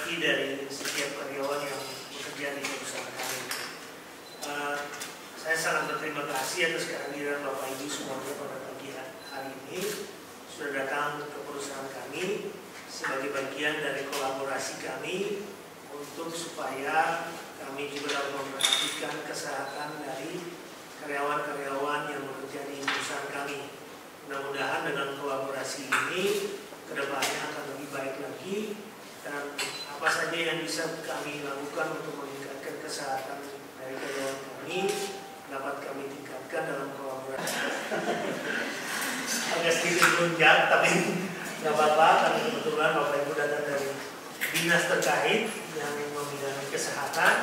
rezeki dari setiap karyawan yang bekerja di perusahaan kami. Saya sangat berterima kasih atas kehadiran Bapak Ibu semuanya pada pagi hari ini sudah datang ke perusahaan kami sebagai bagian dari kolaborasi kami untuk supaya kami juga dapat memperhatikan kesehatan dari karyawan-karyawan yang bekerja di perusahaan kami. Mudah-mudahan dengan kolaborasi ini kedepannya akan lebih baik lagi, dan apa saja yang bisa kami lakukan untuk meningkatkan kesehatan dari karyawan kami dapat kami tingkatkan dalam kolaborasi. Agak sedikit melunjak, tapi nggak apa-apa karena kebetulan Bapak Ibu datang dari dinas terkait yang membidangi kesehatan.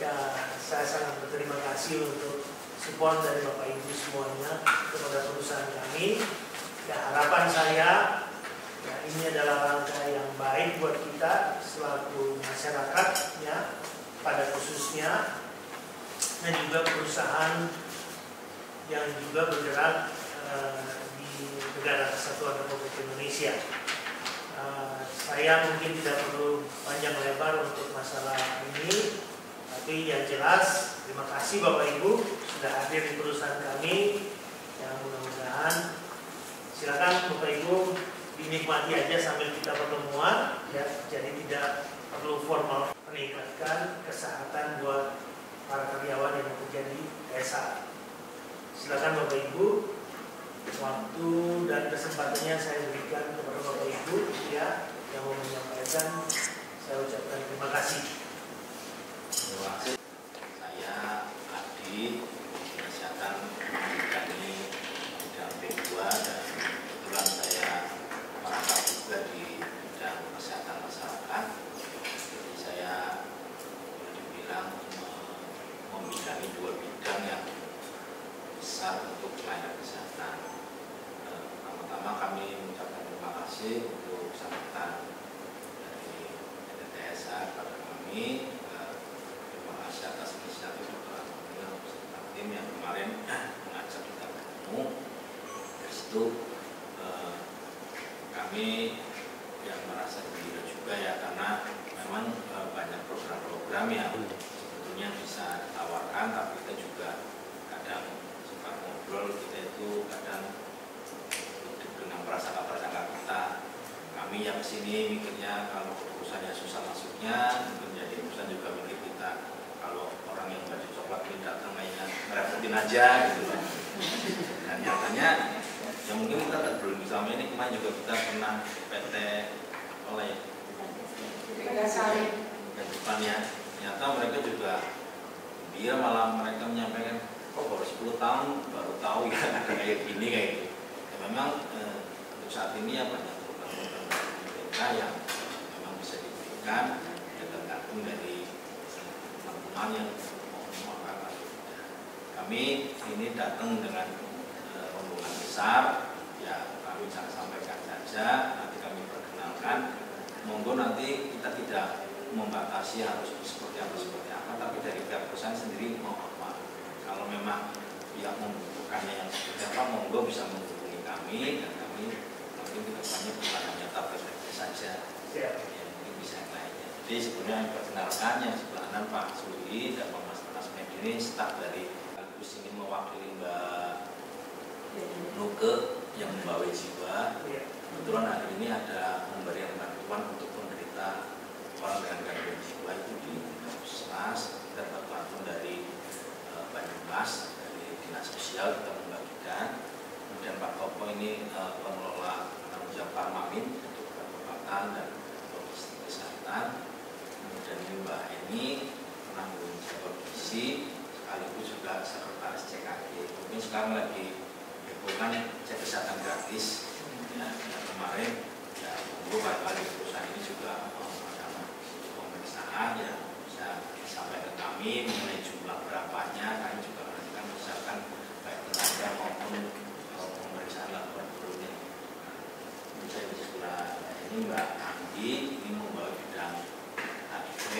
Ya, saya sangat berterima kasih untuk support dari Bapak Ibu semuanya kepada perusahaan kami. Ya, harapan saya ya, ini adalah langkah yang baik buat kita selaku masyarakat ya, pada khususnya, dan juga perusahaan yang juga bergerak di negara Kesatuan Republik Indonesia. Saya mungkin tidak perlu panjang lebar untuk masalah ini, tapi yang jelas terima kasih Bapak Ibu sudah hadir di perusahaan kami. Yang mudah-mudahan silakan Bapak Ibu dinikmati aja sambil kita pertemuan ya, jadi tidak perlu formal. Meningkatkan kesehatan buat para karyawan yang bekerja di desa. Silakan Bapak Ibu, waktu dan kesempatannya saya berikan kepada Bapak Ibu ya, yang mau menyampaikan. Saya ucapkan terima kasih. Terima kasih. Saya Adi, kesehatan kami bidang B2, dan kebetulan saya merangkap juga di bidang kesehatan masyarakat. Jadi saya boleh dibilang membidangi dua bidang yang besar untuk pelayanan kesehatan. Pertama-tama kami mengucapkan terima kasih untuk sambutan dari PTTSA kepada kami. Terima kasih atas inisiatif Dr. Antonio beserta tim yang kemarin mengajak kita bertemu. Dari situ kami yang merasa gembira juga ya, karena memang banyak program-program yang sebetulnya bisa ditawarkan, tapi kita juga kadang suka ngobrol, kita itu kadang dengan prasangka-prasangka kita. Kami yang kesini mikirnya kalau perusahaannya susah masuknya, mungkin jadi perusahaan juga mikir kita kalau orang yang baju coklat ini datang mainnya ngerepotin aja gitu kan. Dan nyatanya ya mungkin kita belum bisa ini. Kemarin juga kita pernah PT oleh dan depannya, ternyata mereka juga dia malah mereka menyampaikan kok baru 10 tahun baru tahu ya ada kayak gini kayak gitu. Ya, memang untuk saat ini ya banyak program-program dari pemerintah yang memang bisa diberikan, ya tergantung dari teman-teman yang mau memakai. Kami ini datang dengan rombongan besar, ya kami bisa sampaikan saja, nanti kami perkenalkan. Monggo nanti kita tidak membatasi harus seperti apa, tapi dari pihak perusahaan sendiri mau apa. Kalau memang pihak membutuhkannya yang seperti apa, monggo bisa menghubungi kami, dan kami mungkin kedepannya bukan hanya tablet saja, ya mungkin bisa yang lainnya. Jadi sebenarnya yang perkenalkan yang sebelah kanan Pak Suli dan Pak Mas Med ini staf dari Agus ini mewakili Mbak Nuke yang membawa jiwa. Kebetulan hari ini ada pemberian bantuan untuk penderita orang dengan gangguan jiwa itu di Puskesmas. Kita bantuan dari Banyumas, dari Dinas Sosial kita membagikan. Kemudian Pak Topo ini pengelola tanggung jawab Parmamin untuk pengobatan dan logistik kesehatan. Kemudian ini Mbak Eni penanggung jawab gizi, sekaligus juga sekretaris CKG. Mungkin sekarang lagi hebohkan cek kesehatan gratis. Ya, kemarin ya kali perusahaan ini juga ada pemeriksaan yang bisa disampaikan kami mengenai jumlah berapanya. Kami juga menantikan misalkan baik tenaga maupun pemeriksaan laboratorium. Saya bisa ini Mbak Andi ini membawa bidang HIV,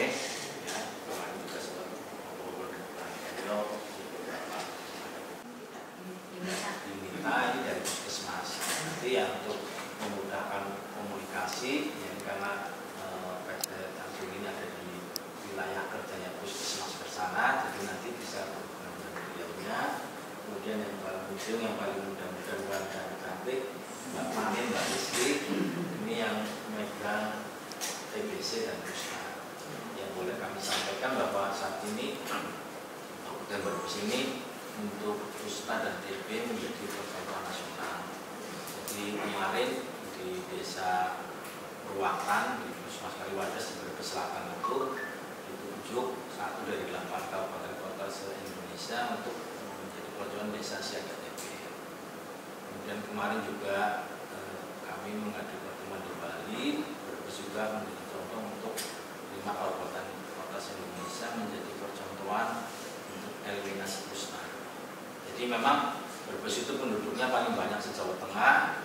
ya kemarin juga sempat ngobrol dengan Pak Hendro di beberapa diminta ini dari Puskesmas. Nanti ya untuk memudahkan komunikasi, ya, karena PT HIC dan Pusat. Yang boleh kami sampaikan bahwa saat ini dan Brebes ini untuk Pusat dan TB menjadi percontohan nasional. Jadi kemarin di desa Ruakan di Puskesmas Kaliwates di Brebes Selatan itu ditunjuk satu dari 8 kabupaten kota se-Indonesia untuk menjadi percontohan desa siaga TB. Kemudian kemarin juga kami mengadu pertemuan di Bali, Brebes juga menjadi contoh untuk 5 kabupaten kota se-Indonesia menjadi percontohan untuk eliminasi musnah. Jadi memang Brebes itu penduduknya paling banyak se-Jawa Tengah.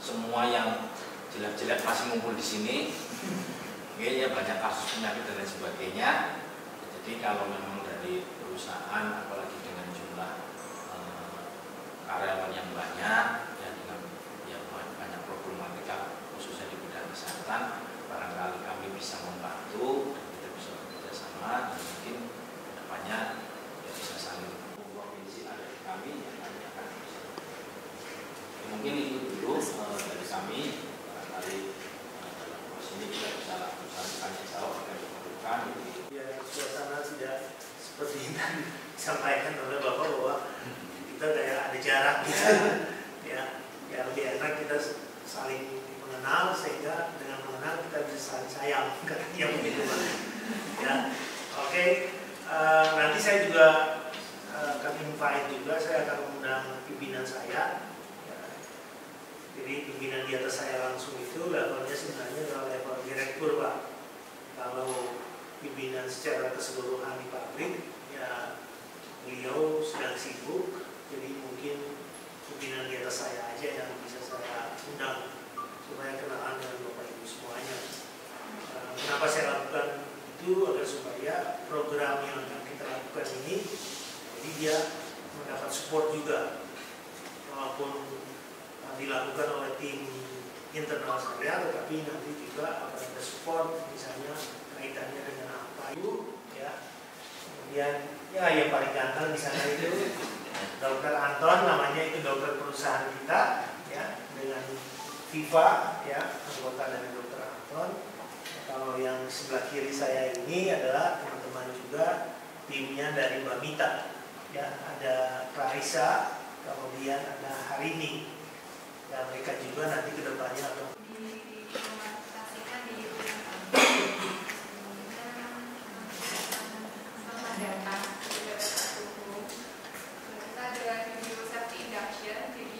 Semua yang jelek-jelek masih ngumpul di sini. Ya banyak kasus penyakit dan lain sebagainya. Jadi kalau memang dari perusahaan, apalagi dengan jumlah karyawan yang banyak, ya dengan banyak problematika khususnya di bidang kesehatan, barangkali kami bisa membantu dan kita bisa bekerja sama dan mungkin kedepannya ya bisa saling provinsi ada di kami yang kami akan bisa. Mungkin itu dulu dari kami, barangkali dalam proses ini kita bisa lakukan tanya jawab akan diperlukan. Ya, suasana sudah seperti yang tadi disampaikan oleh Bapak bahwa kita kayak ada jarak gitu. Ya lebih enak kita saling mengenal sehingga dengan mengenal kita bisa saling sayang katanya begitu Pak. Ya, oke. Nanti saya juga akan invite juga, saya akan mengundang pimpinan saya. Jadi pimpinan di atas saya langsung itu levelnya sebenarnya adalah level direktur Pak. Kalau pimpinan secara keseluruhan di pabrik, ya beliau sedang sibuk, jadi mungkin pimpinan di atas saya aja yang bisa saya undang supaya kenalan dengan Bapak Ibu semuanya. Kenapa saya lakukan itu agar supaya program yang akan kita lakukan ini, jadi dia mendapat support juga, walaupun dilakukan oleh tim internal saya, tetapi nanti juga akan ada support, misalnya kaitannya dengan apa itu, ya. Kemudian ya yang paling ganteng di sana itu Dokter Anton, namanya itu dokter perusahaan kita, ya, dengan Viva, ya, anggota dari Dokter Anton. Kalau yang sebelah kiri saya ini adalah teman-teman juga timnya dari Mbak Mita, ya, ada Clarissa, kemudian ada Harini. Dan mereka juga nanti ke depannya akan diimplementasikan di selamat datang di BPS Hukum. Kita ada video safety induction, jadi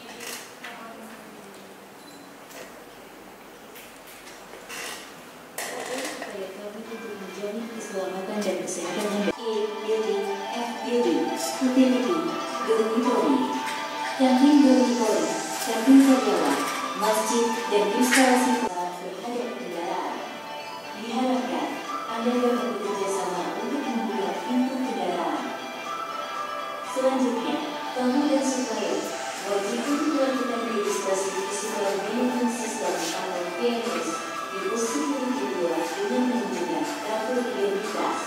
supaya kami untuk menjamin keselamatan dan kesehatan Anda. A building, F building, utility, dormitory, kantin dormitory, kantin karyawan, masjid, dan instalasi terhadap kendaraan. Diharapkan Anda dapat bekerja sama untuk membuka pintu kendaraan. Selanjutnya, kamu dan supplier wajib untuk melakukan registrasi physical management system atau PMS di pos security 2 dengan menunjukkan kartu identitas.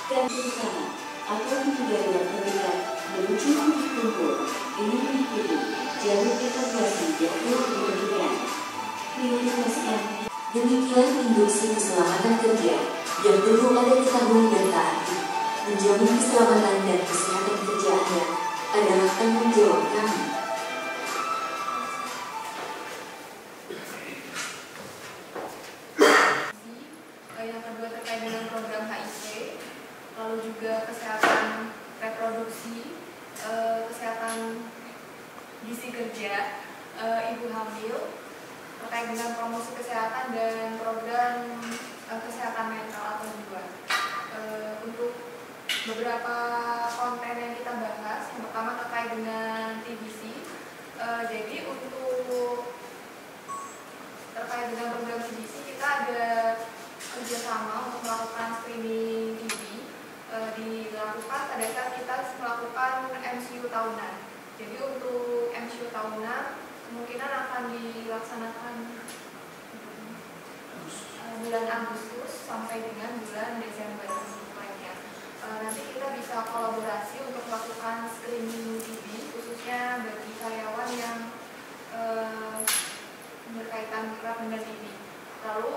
Dan bersama atau tiga ruang terdekat menuju titik kumpul dengan mengikuti jalur evakuasi yang telah ditentukan. Prioritaskan. Demikian induksi keselamatan kerja yang perlu Anda ketahui dan taati. Menjamin keselamatan dan kesehatan kerja Anda adalah tanggung jawab kami. yang kedua terkait dengan program HIC, lalu juga kesehatan reproduksi, kesehatan gizi kerja, ibu hamil, terkait dengan promosi kesehatan dan program kesehatan mental atau jiwa. Untuk beberapa konten yang kita bahas, yang pertama terkait dengan TBC. Jadi untuk terkait dengan program TBC kita ada kerjasama untuk melakukan screening TB, dilakukan pada saat kita melakukan MCU tahunan. Jadi untuk MCU tahunan kemungkinan akan dilaksanakan bulan Agustus sampai dengan bulan Desember semuanya. Nanti kita bisa kolaborasi untuk melakukan screening TB khususnya bagi karyawan yang berkaitan erat dengan TB. Lalu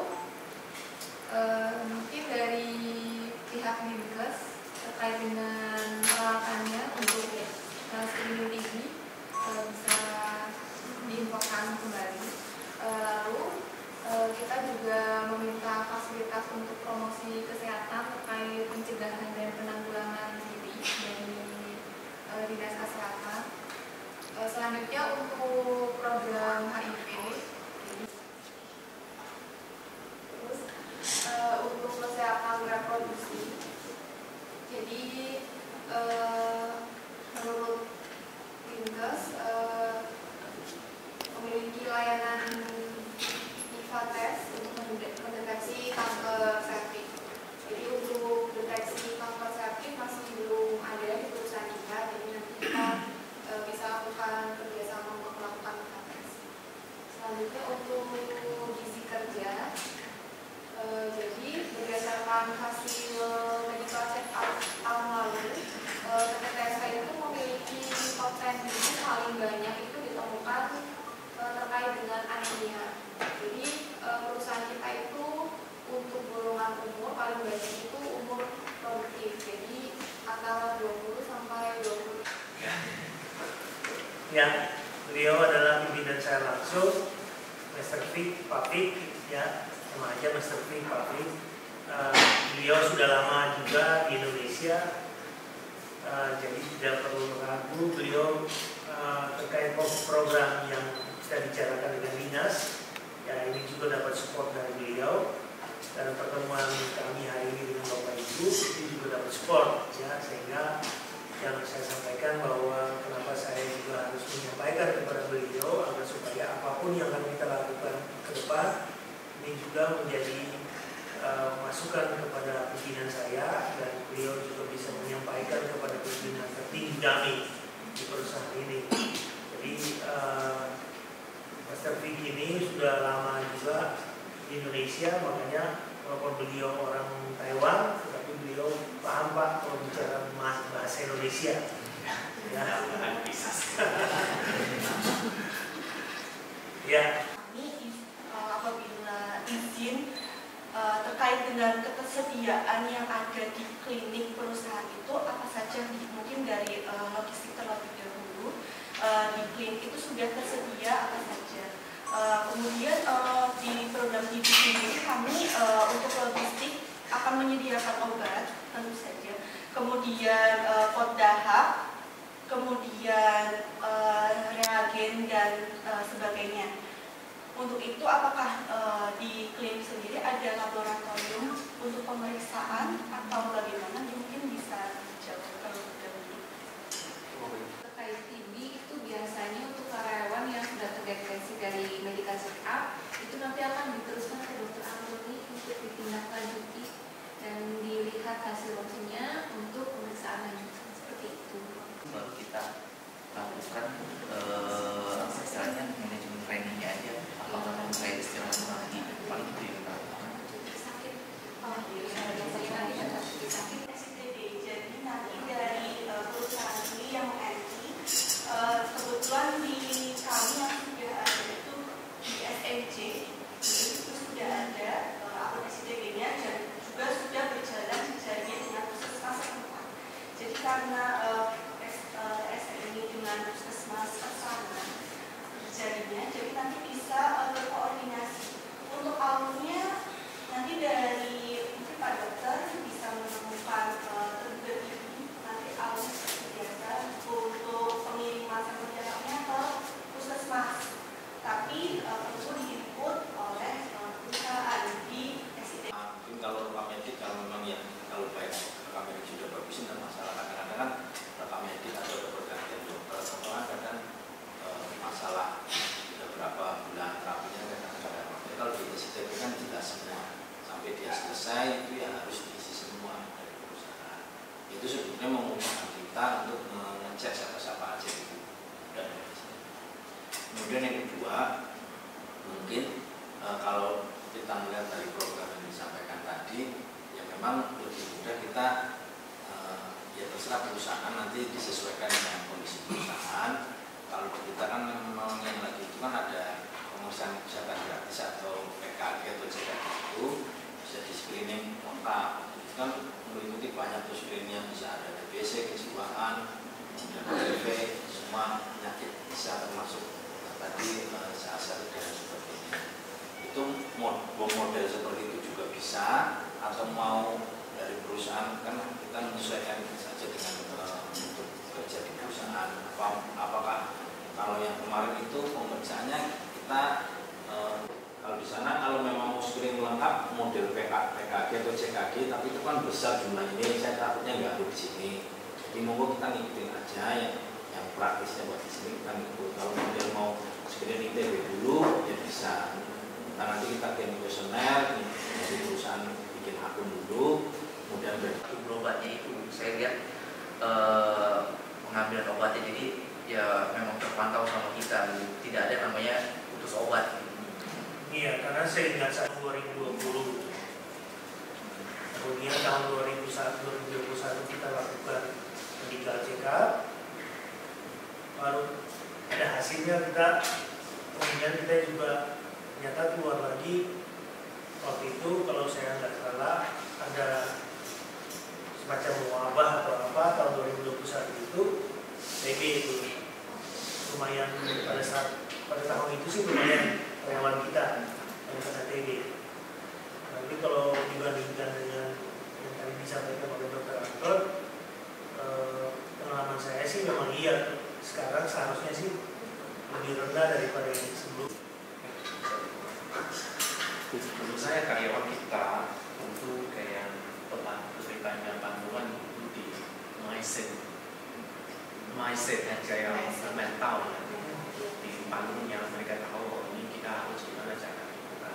Ya, beliau adalah pimpinan saya langsung, Mr. Vic Papik, ya, sama aja Mr. Vic Papik. Beliau sudah lama juga di Indonesia, jadi tidak perlu ragu beliau terkait program yang kita bicarakan dengan dinas. Ya, ini juga dapat support dari beliau. Dan pertemuan kami hari ini dengan Bapak Ibu itu juga dapat support, ya, sehingga yang saya sampaikan bahwa kenapa saya juga harus menyampaikan kepada beliau agar supaya apapun yang akan kita lakukan ke depan ini juga menjadi masukan kepada pimpinan saya, dan beliau juga bisa menyampaikan kepada pimpinan tertinggi kami di perusahaan ini. Jadi Master Vic ini sudah lama juga di Indonesia, makanya walaupun beliau orang Taiwan, tetapi beliau paham Pak kalau bicara bahasa Indonesia. Ya. Ya. Kami apabila izin terkait dengan ketersediaan yang ada di klinik perusahaan itu apa saja, mungkin dari logistik terlebih dahulu, di klinik itu sudah tersedia apa saja. Kemudian di program TB sendiri kami untuk logistik akan menyediakan obat tentu saja, kemudian pot dahak, kemudian reagen dan sebagainya. Untuk itu apakah di klinik sendiri ada laboratorium untuk pemeriksaan atau bagaimana? Mungkin bisa dijawab kalau dahulu. Terkait TB itu biasanya untuk karyawan yang sudah terdeteksi dari medical check up itu nanti akan diteruskan ke dokter anatomi untuk ditindaklanjuti dan dilihat hasil ronsennya untuk pemeriksaan lanjutan seperti itu. Baru kita lakukan istilahnya manajemen trainingnya aja, apakah saya istirahat lagi paling itu yang Sakit, sakit. SITB, jadi nanti dari perusahaan ini yang NT kebetulan di kami yang sudah ada itu di SMJ, itu sudah ada akun SITB-nya dan juga sudah berjalan jejaringnya dengan puskesmas setempat. Jadi karena SM ini dengan puskesmas kesana jadinya, jadi nanti bisa berkoordinasi. Untuk alurnya nanti dari mungkin Pak Dokter bisa menemukan terduga ini nanti alur seperti biasa untuk pengiriman sampel darahnya ke puskesmas, tapi tentu diinput oleh perusahaan di SITB. Mungkin kalau rekam medik, kalau memang ya kalau baik rekam medik sudah bagus, tidak masalah. Kadang-kadang kan rekam medik atau pergantian dokter, atau kadang masalah sudah berapa bulan terapinya kadang-kadang. Kalau di SITB kan jelas semua, sampai dia selesai itu ya harus diisi semua dari perusahaan. Itu sebetulnya memudahkan kita untuk mengecek siapa-siapa aja itu. Dan kemudian yang kedua, mungkin kalau kita melihat dari program yang disampaikan tadi, ya memang lebih mudah kita ya terserah perusahaan nanti disesuaikan dengan kondisi perusahaan. Kalau kita kan memang yang lagi itu kan ada pemeriksaan kesehatan gratis atau PKG atau CKG itu bisa di screening lengkap. Itu kan mengikuti banyak tuh screeningnya, bisa ada TBC, kejiwaan, kemudian HIV, semua penyakit bisa termasuk tadi SASA dan sebagainya. Itu model seperti itu juga bisa, atau mau dari perusahaan kan kita menyesuaikan saja dengan untuk kerja di perusahaan. Apakah kalau yang kemarin itu pemeriksaannya kita kalau di sana kalau memang mau screening lengkap model PKG atau CKG, tapi itu kan besar jumlah ini, saya takutnya nggak ada di sini. Jadi monggo kita ngikutin aja yang praktisnya buat di sini kita ngikut. Kalau model mau screening TB dulu ya bisa. Nah, nanti kita kirim kuesioner dari perusahaan bikin akun dulu, kemudian obatnya itu saya lihat pengambilan obatnya, jadi ya memang terpantau sama kita, tidak ada namanya putus obat. Iya, karena saya ingat saat 2020, kemudian tahun 2021 kita lakukan medical check up, baru ada hasilnya kita, kemudian kita juga ternyata keluar lagi waktu itu kalau saya nggak salah ada semacam wabah atau apa tahun 2021 itu TB itu. lumayan pada tahun itu sih lumayan karyawan kita yang kena TB. Tapi kalau dibandingkan dengan yang tadi disampaikan oleh Dr. Anton, pengalaman saya sih memang iya. Sekarang seharusnya sih lebih rendah daripada yang sebelumnya. Menurut saya karyawan kita tentu kayak lebih banyak bantuan itu di mindset kayak mental di bangunnya mereka tahu oh, ini kita harus gimana cara kita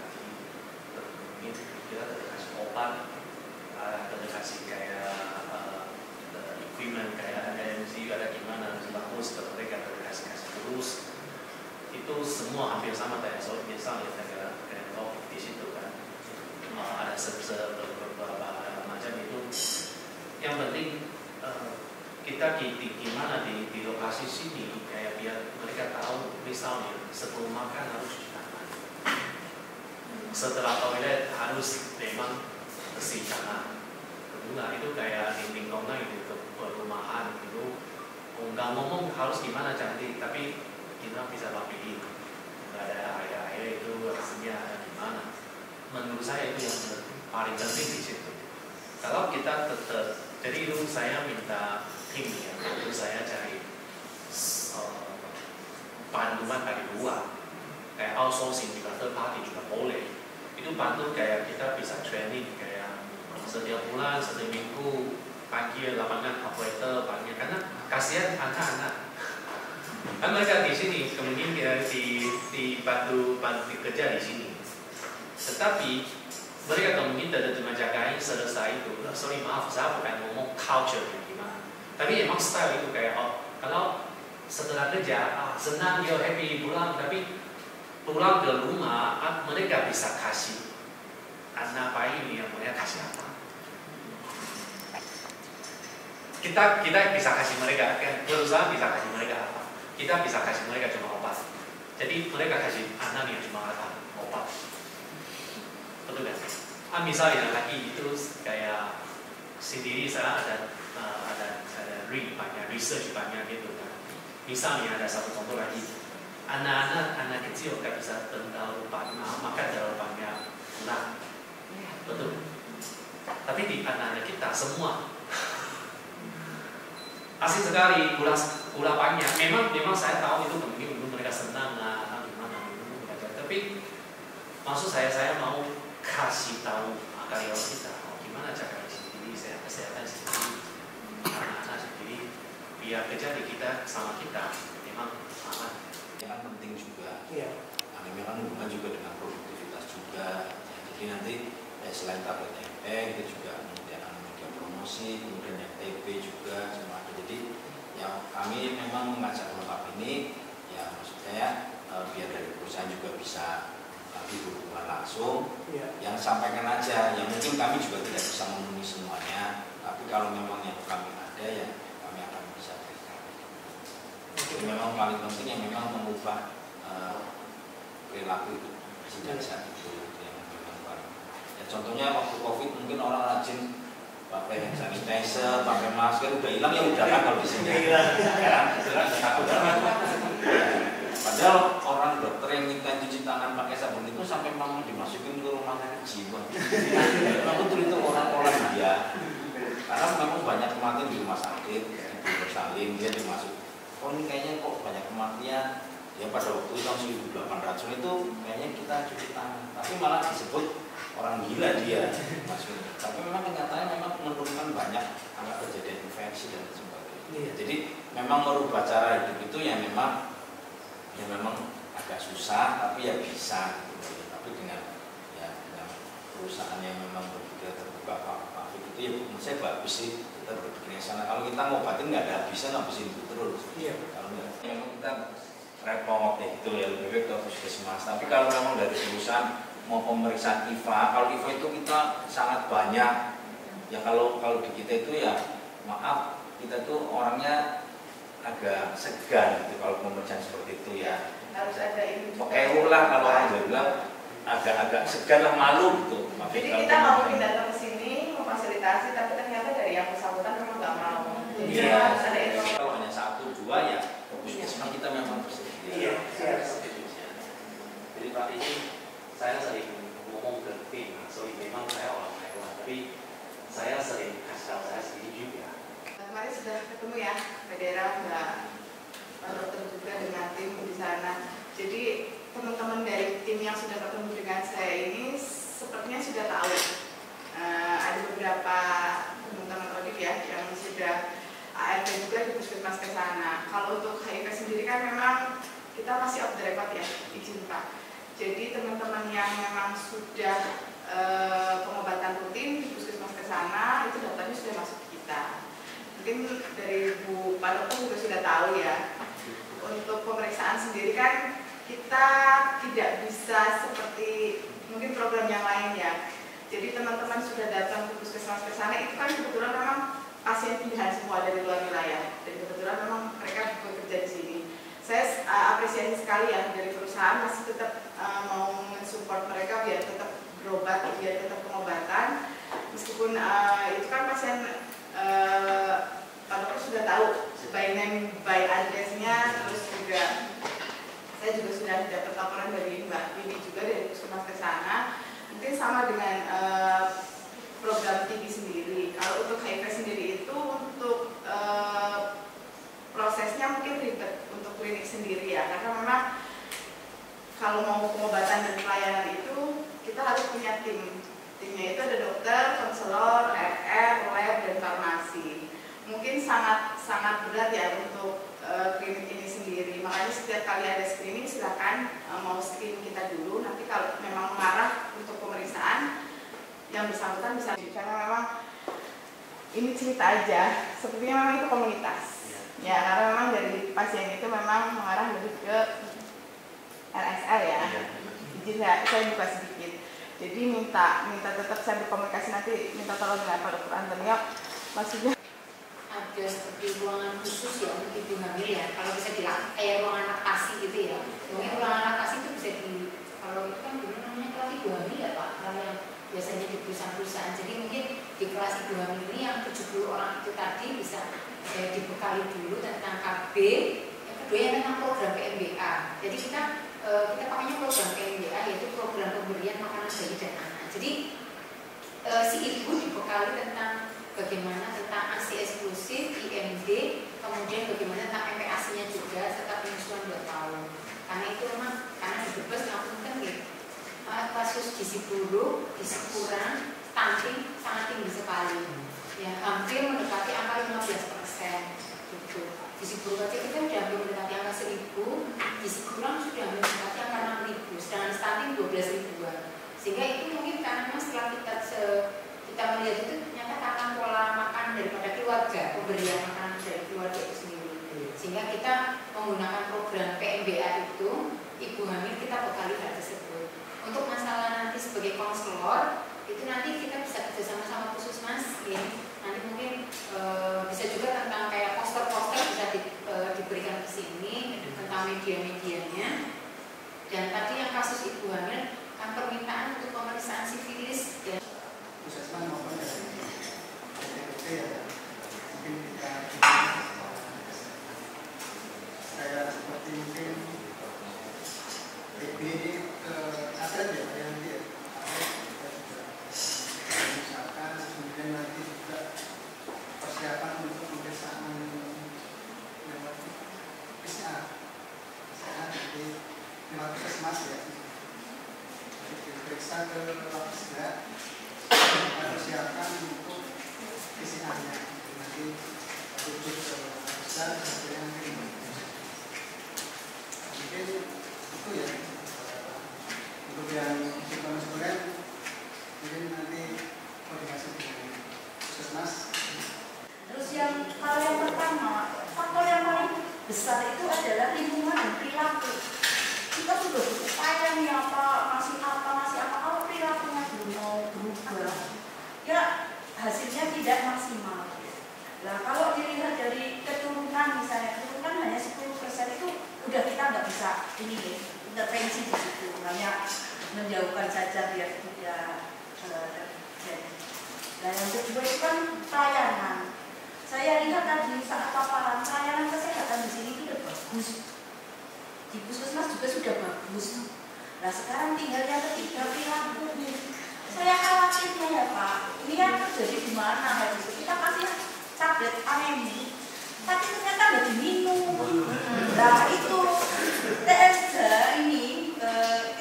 kasih obat, kasih kayak equipment kayak MC ada gimana bagus mereka kasih terus itu semua hampir sama kayak soal misalnya kayak di situ kan ada beberapa macam itu. Yang penting kita gimana di lokasi sini kayak biar mereka tahu misalnya sebelum makan harus cuci tangan, setelah toilet harus memang bersih tangan. Kedua itu kayak di lingkungan itu perumahan itu nggak ngomong harus gimana cantik tapi kita bisa rapiin, nggak ada air itu rasanya gimana. Menurut saya itu yang paling penting di situ. Kalau kita tetap, jadi itu saya minta tim ya, itu saya cari bantuan dari luar, kayak outsourcing juga third party juga boleh. Itu bantu kayak kita bisa training kayak setiap bulan, setiap minggu panggil lapangan operator panggil karena kasihan anak-anak. Kan mereka di sini kemudian dibantu kerja di sini. Tetapi mereka kemudian tidak cuma jagain selesai itu. Sorry maaf saya bukan ngomong culture yang gimana. Tapi emang style itu kayak kalau setelah kerja senang yo happy pulang tapi pulang ke rumah mereka bisa kasih anak bayi ini yang mereka kasih apa? Kita bisa kasih mereka, perusahaan bisa kasih mereka apa? Kita bisa kasih mereka cuma obat. Jadi mereka kasih anak yang cuma obat. Betul kan? Misalnya lagi itu kayak sendiri saya ada banyak research banyak gitu kan. Misalnya ada satu contoh lagi, anak kecil nggak bisa tentang makan dalam banyak gula. Betul. Tapi di anak-anak kita semua asik sekali gula banyak. Memang saya tahu itu mungkin mereka senang gimana tapi maksud saya mau kasih tahu karyawan kita gimana cara sendiri kesehatan sendiri anak-anak sendiri biar kerja di kita sama kita memang aman. Yang kan penting juga. Iya. Memang hubungan juga dengan produktivitas juga. Jadi nanti selain tablet MP itu juga kemudian media promosi, kemudian yang TB juga semua. Jadi yang kami memang mengajak lengkap ini ya maksud saya biar dari perusahaan juga bisa berhubungan langsung yang sampaikan aja yang mungkin kami juga tidak bisa memenuhi semuanya tapi kalau memang yang kami ada ya kami akan bisa berikan. Jadi memang paling penting yang memang mengubah perilaku itu sejak saat itu yang memang paling ya contohnya waktu COVID mungkin orang rajin pakai hand sanitizer, pakai masker, udah hilang ya udah kan kalau di sini. Padahal orang dokter yang minta cuci tangan pakai sabun itu sampai memang dimasukin ke rumah sakit jiwa. Memang betul itu orang-orang dia. Karena memang banyak kematian di rumah sakit, di Yerusalem dia dimasuk. Oh ini kayaknya kok banyak kematian. Ya pada waktu itu tahun 1800 itu kayaknya kita cuci tangan, tapi malah disebut orang gila dia maksudnya. Tapi memang kenyataannya memang menurunkan banyak angka kejadian infeksi dan sebagainya. Jadi memang merubah cara hidup itu yang memang agak susah, tapi ya bisa. Gitu. Tapi dengan perusahaan yang memang berpikir terbuka pabrik itu ya menurut saya bagus sih kita berpikirnya sana. Kalau kita ngobatin nggak ada habisnya ngabisin itu terus. Iya. Kalau nggak, memang kita repot itu ya lebih baik ke puskesmas. Tapi kalau memang dari perusahaan mau pemeriksaan IVA, kalau IVA itu kita sangat banyak. Ya kalau di kita itu ya maaf kita tuh orangnya agak segan gitu kalau pemeriksaan seperti itu ya. Harus ada ini. Oke lah kalau orang bilang agak segan lah malu gitu. Jadi kita mau datang ke sini memfasilitasi, tapi ternyata dari yang bersangkutan memang nggak mau. Jadi harus ada itu. Kalau hanya 1, 2 ya puskesmas kita memang ketemu ya Mbak Dera, Pak Dokter juga dengan tim di sana. Jadi teman-teman dari tim yang sudah ketemu dengan saya ini sepertinya sudah tahu. Ada beberapa teman-teman audit ya yang sudah ART juga di puskesmas ke sana. Kalau untuk HIV sendiri kan memang kita masih off the record ya, izin Pak. Jadi teman-teman yang memang sudah pengobatan rutin di puskesmas ke sana itu daftarnya sudah masuk ke kita. Mungkin dari Bu Pak Dokter juga sudah tahu ya. Untuk pemeriksaan sendiri kan kita tidak bisa seperti mungkin program yang lain ya. Jadi teman-teman sudah datang ke puskesmas ke sana itu kan kebetulan memang pasien pindahan semua dari luar wilayah dan kebetulan memang mereka bekerja di sini. Saya apresiasi sekali ya dari perusahaan masih tetap mau mensupport mereka biar tetap berobat, biar tetap pengobatan. Meskipun itu kan pasien Pak Dokter sudah tahu by name, by address-nya, terus juga saya juga sudah dapat laporan dari Mbak Vini juga dari puskesmas ke sana. Mungkin sama dengan program TB sendiri. Kalau untuk HIV sendiri itu untuk prosesnya mungkin ribet untuk klinik sendiri ya, karena memang kalau mau pengobatan dan pelayanan itu kita harus punya tim. Timnya itu ada dokter, konselor, RR, lab, dan farmasi. Mungkin sangat berat ya untuk klinik ini sendiri. Makanya setiap kali ada screening silakan mau screening kita dulu. Nanti kalau memang mengarah untuk pemeriksaan yang bersangkutan bisa, karena memang ini cerita aja. Sepertinya memang itu komunitas. Ya, karena memang dari pasien itu memang mengarah lebih ke LSL ya. Jadi saya buka sedikit. Jadi minta tetap saya berkomunikasi, nanti minta tolong dengan Pak Dr. Antonio. Maksudnya ada seperti ruangan khusus ya untuk ibu hamil ya, kalau bisa bilang kayak ruangan laktasi gitu ya. Mungkin ruangan laktasi itu bisa kalau itu kan dulu namanya kelas ibu hamil ya Pak, kalau yang biasanya di perusahaan-perusahaan. Jadi mungkin di kelas ibu hamil ini yang 70 orang itu tadi bisa dibekali dulu tentang KB, yang kedua yang tentang program PMBA. Jadi kita pakainya program PMBA, yaitu program pemberian makanan bayi dan anak. Jadi si ibu dibekali tentang bagaimana tentang ASI eksklusif, IMD, kemudian bagaimana tentang MPASI-nya juga, serta penyusuan 2 tahun. Karena itu memang, karena di Brebes langsung kan kasus gizi buruk, gizi kurang, stunting sangat tinggi sekali. Ya, hampir mendekati angka 15%. Gitu. Gizi buruk aja kita sudah hampir mendekati angka 1.000, gizi kurang sudah hampir mendekati angka 6.000, sedangkan stunting 12.000-an. Sehingga itu mungkin karena memang setelah kita melihat itu ternyata karena pola makan daripada keluarga, pemberian makanan dari keluarga itu sendiri. Sehingga kita menggunakan program PMBA itu, ibu hamil kita bekali hal tersebut. Untuk masalah nanti sebagai konselor, itu nanti kita bisa kerjasama sama puskesmas ya. Nanti mungkin bisa juga tentang kayak poster-poster bisa diberikan ke sini tentang media-medianya. Dan tadi yang kasus ibu hamil kan permintaan untuk pemeriksaan sifilis ya. Puskesmas maupun dari DPT ya, mungkin kita saya seperti mungkin ini ke atlet ya nanti ya, misalkan kemudian nanti juga persiapan untuk pemeriksaan lewat PCR jadi lewat puskesmas ya, diperiksa ke Labsda, persiapan untuk PCR-nya nanti tujuh ke Labsda sampai yang kelima. Mungkin itu ya untuk yang suplemen mungkin nanti koordinasi dengan puskesmas. Terus hal yang pertama, faktor yang paling besar itu adalah lingkungan dan perilaku. Kita sudah berupaya nih masih apa, kalau perilakunya belum mau berubah, ya hasilnya tidak maksimal. Nah kalau dilihat dari keturunan misalnya, keturunan hanya 10% itu udah kita nggak bisa intervensi di situ, hanya menjauhkan saja biar tidak terjadi. Nah yang kedua itu kan pelayanan. Saya lihat tadi saat paparan pelayanan kesehatan di sini itu udah bagus. Di puskesmas juga sudah bagus. Nah sekarang tinggal yang ketiga perilaku. Saya khawatirnya ya Pak, ini yang terjadi di mana? Kita kasih tablet anemi, tapi ternyata nggak diminum. Nah itu TSH ini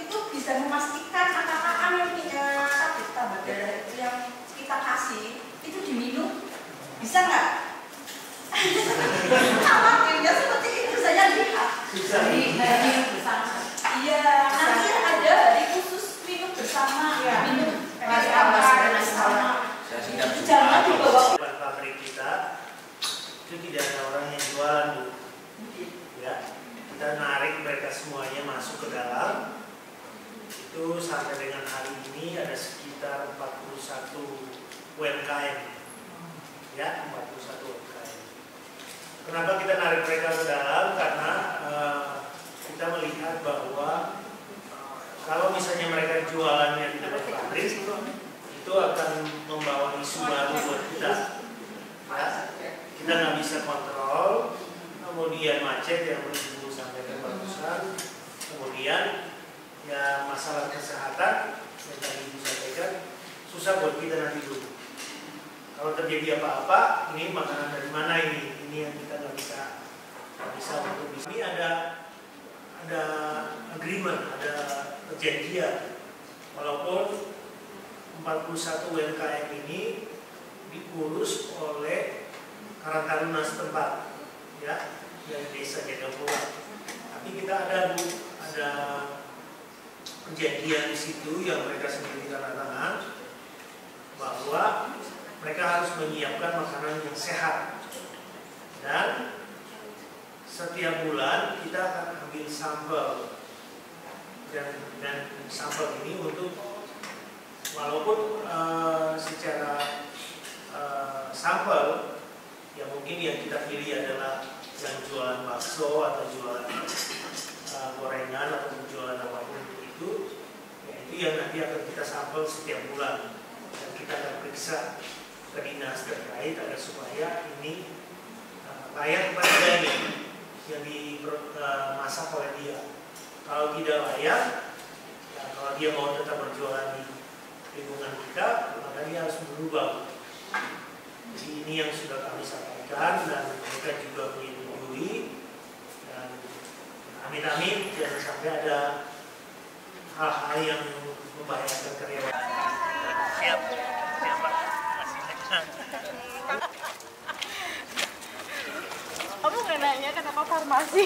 itu bisa memastikan angka-angka yang tambah darah itu yang kita kasih itu diminum, bisa nggak? Khawatirnya seperti itu saya lihat. Minum bersama. Iya, nanti ada hari khusus minum bersama. Minum bersama. Jangan dibawa. Pabrik kita itu tidak ada orang yang jualan, Bu. Ya, kita narik mereka semuanya masuk ke dalam. Itu sampai dengan hari ini ada sekitar 41 UMKM. Ya, 41 UMKM. Kenapa kita narik mereka ke dalam? Karena kita melihat bahwa kalau misalnya mereka jualannya di depan pabrik, itu akan membawa isu baru buat kita. Ya, kita nggak bisa kontrol, kemudian macet yang Ibu sampaikan barusan, kemudian ya masalah kesehatan yang tadi Ibu sampaikan susah buat kita nanti dulu. Kalau terjadi apa-apa, ini makanan dari mana ini? Ini yang kita nggak bisa untuk bisa. Ini ada agreement, ada perjanjian. Walaupun 41 UMKM ini diurus oleh Karang Taruna setempat, ya, dari desa Jagapura. Tapi kita ada perjanjian di situ yang mereka sendiri tanda tangan bahwa mereka harus menyiapkan makanan yang sehat, dan setiap bulan kita akan ambil sampel, dan sampel ini untuk walaupun secara sampel ya mungkin yang kita pilih adalah yang jualan bakso atau jualan gorengan atau jualan apapun itu, ya itu yang nanti akan kita sampel setiap bulan, dan kita akan periksa ke dinas terkait agar supaya ini layak kepada dia yang dimasak oleh dia. Kalau tidak layak, ya, kalau dia mau tetap berjualan di lingkungan kita, maka dia harus berubah. Jadi ini yang sudah kami sampaikan, dan mereka juga menyetujui, dan amit-amit jangan sampai ada hal-hal yang membahayakan karyawan. Siap, Pak. Kamu nggak nanya kenapa farmasi?